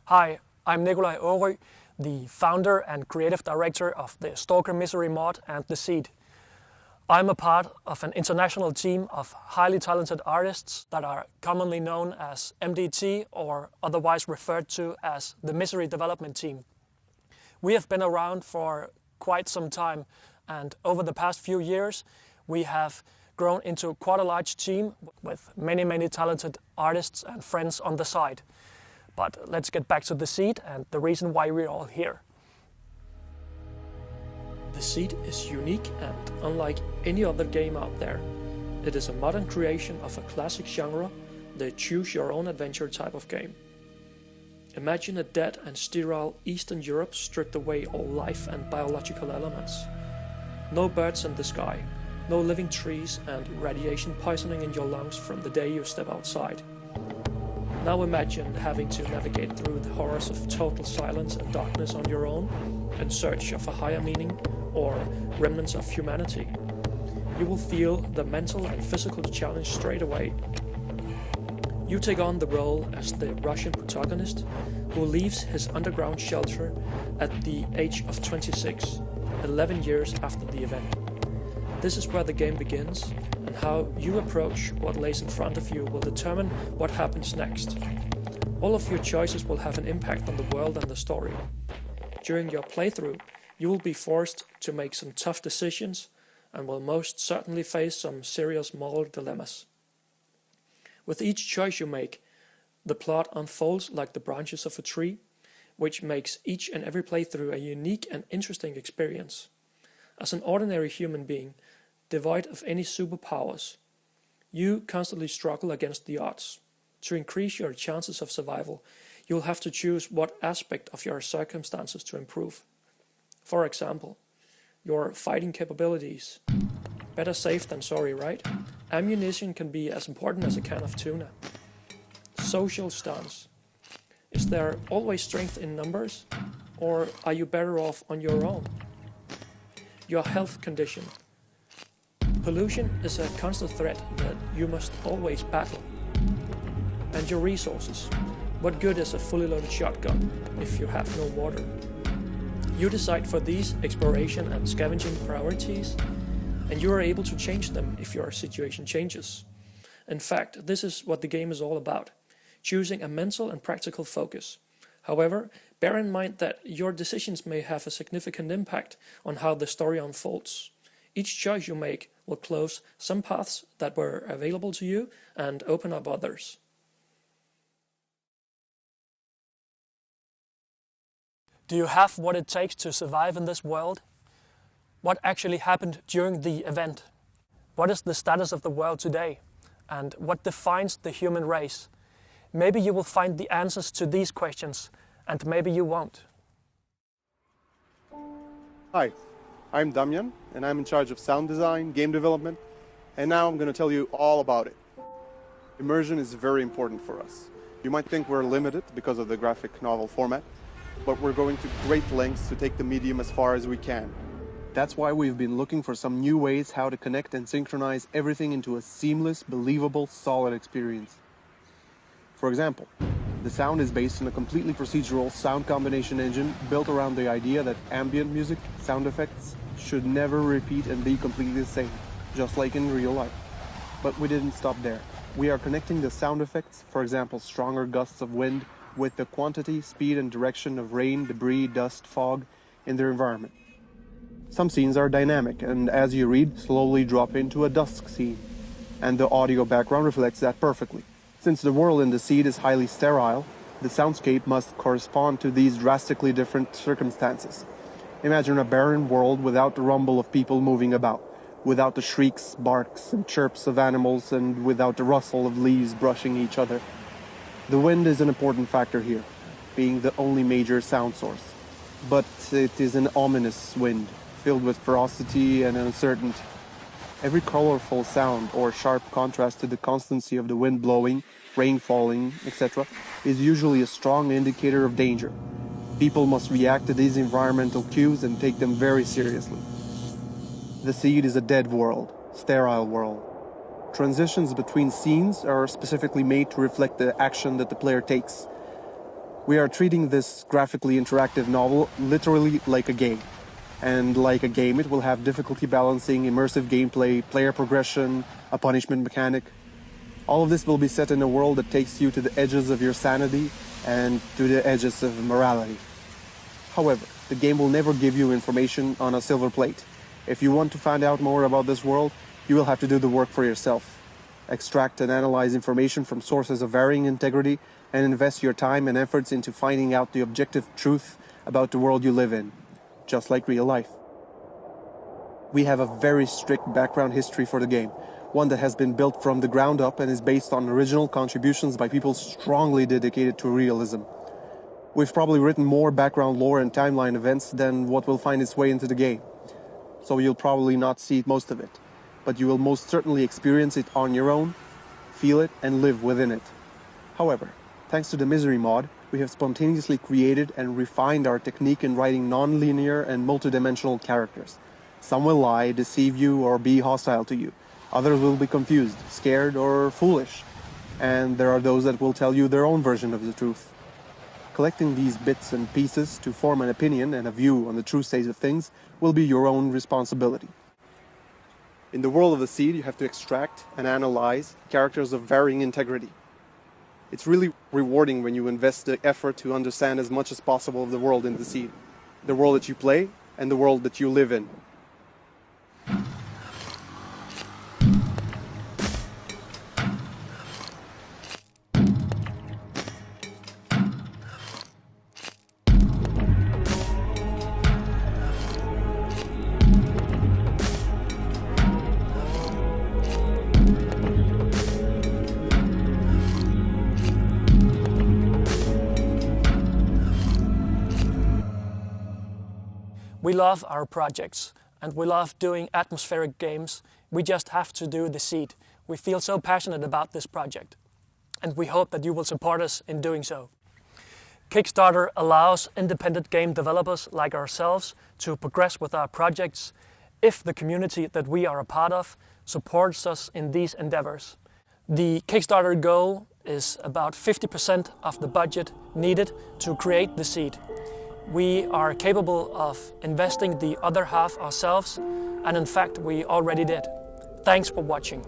Hi, I'm Nikolaj, the founder and creative director of the S.T.A.L.K.E.R Misery mod and The Seed. I'm a part of an international team of highly talented artists that are commonly known as MDT, or otherwise referred to as the Misery Development Team. We have been around for quite some time, and over the past few years we have grown into quite a large team with many talented artists and friends on the side. But let's get back to The Seed and the reason why we're all here. The Seed is unique and unlike any other game out there. It is a modern creation of a classic genre, the choose-your-own-adventure type of game. Imagine a dead and sterile Eastern Europe stripped away all life and biological elements. No birds in the sky, no living trees, and radiation poisoning in your lungs from the day you step outside. Now imagine having to navigate through the horrors of total silence and darkness on your own, in search of a higher meaning or remnants of humanity. You will feel the mental and physical challenge straight away. You take on the role as the Russian protagonist who leaves his underground shelter at the age of 26, 11 years after the event. This is where the game begins, and how you approach what lays in front of you will determine what happens next. All of your choices will have an impact on the world and the story. During your playthrough, you will be forced to make some tough decisions and will most certainly face some serious moral dilemmas. With each choice you make, the plot unfolds like the branches of a tree, which makes each and every playthrough a unique and interesting experience. As an ordinary human being, devoid of any superpowers, you constantly struggle against the odds. To increase your chances of survival, you'll have to choose what aspect of your circumstances to improve. For example, your fighting capabilities. Better safe than sorry, right? Ammunition can be as important as a can of tuna. Social stance. Is there always strength in numbers, or are you better off on your own? Your health condition. Pollution is a constant threat that you must always battle. And your resources. What good is a fully loaded shotgun if you have no water? You decide for these exploration and scavenging priorities, and you are able to change them if your situation changes. In fact, this is what the game is all about, choosing a mental and practical focus. However, bear in mind that your decisions may have a significant impact on how the story unfolds. Each choice you make will close some paths that were available to you and open up others. Do you have what it takes to survive in this world? What actually happened during the event? What is the status of the world today? And what defines the human race? Maybe you will find the answers to these questions, and maybe you won't. Hi, I'm Damian, and I'm in charge of sound design, game development, and now I'm going to tell you all about it. Immersion is very important for us. You might think we're limited because of the graphic novel format, but we're going to great lengths to take the medium as far as we can. That's why we've been looking for some new ways how to connect and synchronize everything into a seamless, believable, solid experience. For example, the sound is based on a completely procedural sound combination engine built around the idea that ambient music, sound effects, should never repeat and be completely the same, just like in real life. But we didn't stop there. We are connecting the sound effects, for example stronger gusts of wind, with the quantity, speed and direction of rain, debris, dust, fog in their environment. Some scenes are dynamic and, as you read, slowly drop into a dusk scene, and the audio background reflects that perfectly. Since the world in The Seed is highly sterile, the soundscape must correspond to these drastically different circumstances. Imagine a barren world without the rumble of people moving about, without the shrieks, barks and chirps of animals, and without the rustle of leaves brushing each other. The wind is an important factor here, being the only major sound source. But it is an ominous wind, filled with ferocity and uncertainty. Every colorful sound or sharp contrast to the constancy of the wind blowing, rain falling, etc. is usually a strong indicator of danger. People must react to these environmental cues and take them very seriously. The Seed is a dead world, sterile world. Transitions between scenes are specifically made to reflect the action that the player takes. We are treating this graphically interactive novel literally like a game. And like a game, it will have difficulty balancing, immersive gameplay, player progression, a punishment mechanic. All of this will be set in a world that takes you to the edges of your sanity and to the edges of morality. However, the game will never give you information on a silver plate. If you want to find out more about this world, you will have to do the work for yourself. Extract and analyze information from sources of varying integrity and invest your time and efforts into finding out the objective truth about the world you live in, just like real life. We have a very strict background history for the game, one that has been built from the ground up and is based on original contributions by people strongly dedicated to realism. We've probably written more background lore and timeline events than what will find its way into the game, so you'll probably not see most of it, but you will most certainly experience it on your own, feel it, and live within it. However, thanks to the Misery mod, we have spontaneously created and refined our technique in writing non-linear and multidimensional characters. Some will lie, deceive you, or be hostile to you. Others will be confused, scared, or foolish. And there are those that will tell you their own version of the truth. Collecting these bits and pieces to form an opinion and a view on the true state of things will be your own responsibility. In the world of the Seed, you have to extract and analyze characters of varying integrity. It's really rewarding when you invest the effort to understand as much as possible of the world in the Seed, the world that you play and the world that you live in. We love our projects, and we love doing atmospheric games. We just have to do the Seed. We feel so passionate about this project, and we hope that you will support us in doing so. Kickstarter allows independent game developers like ourselves to progress with our projects if the community that we are a part of supports us in these endeavors. The Kickstarter goal is about 50% of the budget needed to create the Seed. We are capable of investing the other half ourselves, and in fact we already did. Thanks for watching.